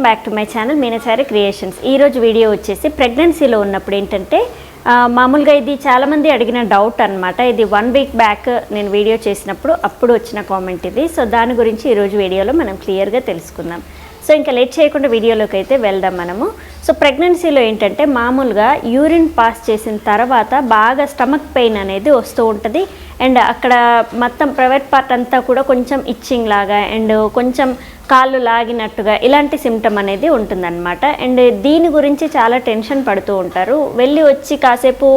Back to my channel Meenachari creations. ఈరోజు video వచ్చేసి ప్రెగ్నెన్సీలో ఉన్నప్పుడు ఏంటంటే మామూలుగా ఇది చాలామంది అడిగిన డౌట్ అనమాట. ఇది 1 వీక్ బ్యాక్ నేను వీడియో చేసినప్పుడు అప్పుడు వచ్చిన కామెంట్ ఇది. సో దాని గురించి ఈరోజు వీడియోలో మనం క్లియర్గా తెలుసుకుందాం. సో ఇంకా లేట్ చేయకుండా వీడియోలోకి అయితే వెళ్దాం మనము. సో ప్రెగ్నెన్సీలో ఏంటంటే మామూలుగా యూరిన్ పాస్ చేసిన తర్వాత బాగా స్టమక్ పెయిన్ అనేది వస్తూ ఉంటుంది. అండ్ అక్కడ మొత్తం ప్రైవేట్ పార్ట్ అంతా కూడా కొంచెం ఇచ్చింగ్ లాగా అండ్ కొంచెం కాళ్ళు లాగినట్టుగా ఇలాంటి సిమ్టమ్ అనేది ఉంటుందన్నమాట. అండ్ దీని గురించి చాలా టెన్షన్ పడుతూ ఉంటారు. వెళ్ళి వచ్చి కాసేపు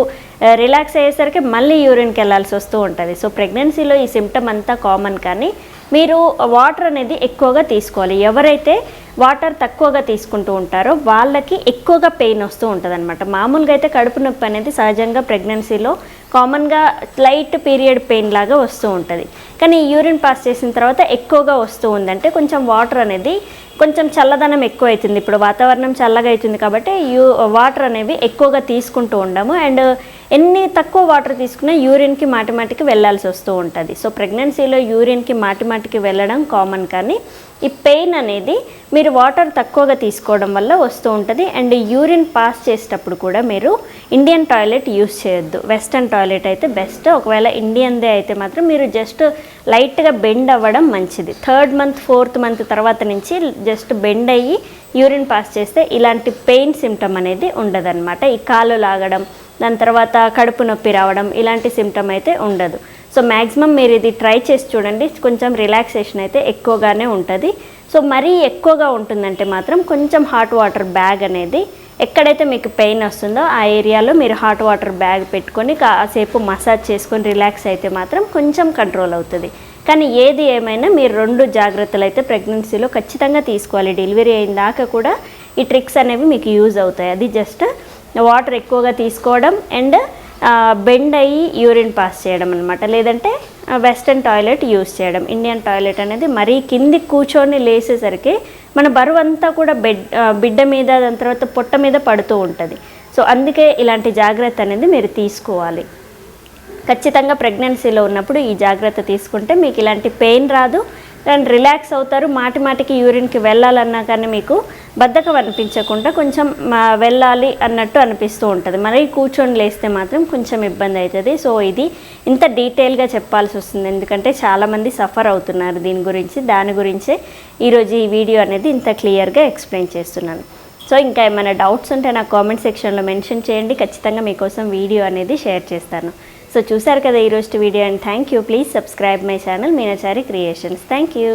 రిలాక్స్ అయ్యేసరికి మళ్ళీ యూరిన్కి వెళ్ళాల్సి వస్తూ ఉంటుంది. సో ప్రెగ్నెన్సీలో ఈ సిమ్టమ్ అంతా కామన్, కానీ మీరు వాటర్ అనేది ఎక్కువగా తీసుకోవాలి. ఎవరైతే వాటర్ తక్కువగా తీసుకుంటూ ఉంటారో వాళ్ళకి ఎక్కువగా పెయిన్ వస్తూ ఉంటుంది అనమాట. మామూలుగా అయితే కడుపు నొప్పి అనేది సహజంగా ప్రెగ్నెన్సీలో కామన్గా లైట్ పీరియడ్ పెయిన్ లాగా వస్తూ ఉంటుంది. కానీ యూరిన్ పాస్ చేసిన తర్వాత ఎక్కువగా వస్తూ ఉందంటే కొంచెం వాటర్ అనేది కొంచెం చల్లదనం ఎక్కువ అవుతుంది. ఇప్పుడు వాతావరణం చల్లగా అవుతుంది కాబట్టి వాటర్ అనేవి ఎక్కువగా తీసుకుంటూ ఉండము. అండ్ ఎన్ని తక్కువ వాటర్ తీసుకున్నా యూరిన్కి మాటిమాటికి వెళ్ళాల్సి వస్తూ ఉంటుంది. సో ప్రెగ్నెన్సీలో యూరిన్కి మాటిమాటికి వెళ్ళడం కామన్, కానీ ఈ పెయిన్ అనేది మీరు వాటర్ తక్కువగా తీసుకోవడం వల్ల వస్తూ ఉంటుంది. అండ్ యూరిన్ పాస్ చేసేటప్పుడు కూడా మీరు ఇండియన్ టాయిలెట్ యూస్ చేయొద్దు. వెస్టర్న్ టాయిలెట్ అయితే బెస్ట్. ఒకవేళ ఇండియన్దే అయితే మాత్రం మీరు జస్ట్ లైట్గా బెండ్ అవ్వడం మంచిది. 3rd మంత్ 4th మంత్ తర్వాత నుంచి జస్ట్ బెండ్ అయ్యి యూరిన్ పాస్ చేస్తే ఇలాంటి పెయిన్ సిమ్టమ్ అనేది ఉండదన్నమాట. ఈ కాళ్ళు లాగడం, దాని తర్వాత కడుపు నొప్పి రావడం ఇలాంటి సిమ్టమ్ అయితే ఉండదు. సో మ్యాక్సిమం మీరు ఇది ట్రై చేసి చూడండి. కొంచెం రిలాక్సేషన్ అయితే ఎక్కువగానే ఉంటుంది. సో మరీ ఎక్కువగా ఉంటుందంటే మాత్రం కొంచెం హాట్ వాటర్ బ్యాగ్ అనేది ఎక్కడైతే మీకు పెయిన్ వస్తుందో ఆ ఏరియాలో మీరు హాట్ వాటర్ బ్యాగ్ పెట్టుకొని కాసేపు మసాజ్ చేసుకొని రిలాక్స్ అయితే మాత్రం కొంచెం కంట్రోల్ అవుతుంది. కానీ ఏది ఏమైనా మీరు 2 జాగ్రత్తలు అయితే ప్రెగ్నెన్సీలో ఖచ్చితంగా తీసుకోవాలి. డెలివరీ అయిన దాకా కూడా ఈ ట్రిక్స్ అనేవి మీకు యూజ్ అవుతాయి. అది జస్ట్ వాటర్ ఎక్కువగా తీసుకోవడం అండ్ బెండ్ అయ్యి యూరిన్ పాస్ చేయడం అనమాట. లేదంటే వెస్టర్న్ టాయిలెట్ యూస్ చేయడం. ఇండియన్ టాయిలెట్ అనేది మరీ కింది కూర్చొని లేసేసరికి మన బరువు అంతా కూడా బిడ్డ మీద దాని తర్వాత పొట్ట మీద పడుతూ ఉంటుంది. సో అందుకే ఇలాంటి జాగ్రత్త అనేది మీరు తీసుకోవాలి. ఖచ్చితంగా ప్రెగ్నెన్సీలో ఉన్నప్పుడు ఈ జాగ్రత్త తీసుకుంటే మీకు ఇలాంటి పెయిన్ రాదు అండ్ రిలాక్స్ అవుతారు. మాటిమాటికి యూరిన్కి వెళ్ళాలన్నా కానీ మీకు బద్ధకం అనిపించకుండా కొంచెం వెళ్ళాలి అన్నట్టు అనిపిస్తూ ఉంటుంది. మరి కూర్చొని లేస్తే మాత్రం కొంచెం ఇబ్బంది అవుతుంది. సో ఇది ఇంత డీటెయిల్గా చెప్పాల్సి వస్తుంది ఎందుకంటే చాలామంది సఫర్ అవుతున్నారు దీని గురించి. దాని గురించే ఈరోజు ఈ వీడియో అనేది ఇంత క్లియర్గా ఎక్స్ప్లెయిన్ చేస్తున్నాను. సో ఇంకా ఏమైనా డౌట్స్ ఉంటే నాకు కామెంట్ సెక్షన్లో మెన్షన్ చేయండి. ఖచ్చితంగా మీకోసం వీడియో అనేది షేర్ చేస్తాను. సో చూసారు కదా ఈరోజు video, and thank you. Please subscribe my channel Meenachari creations. Thank you.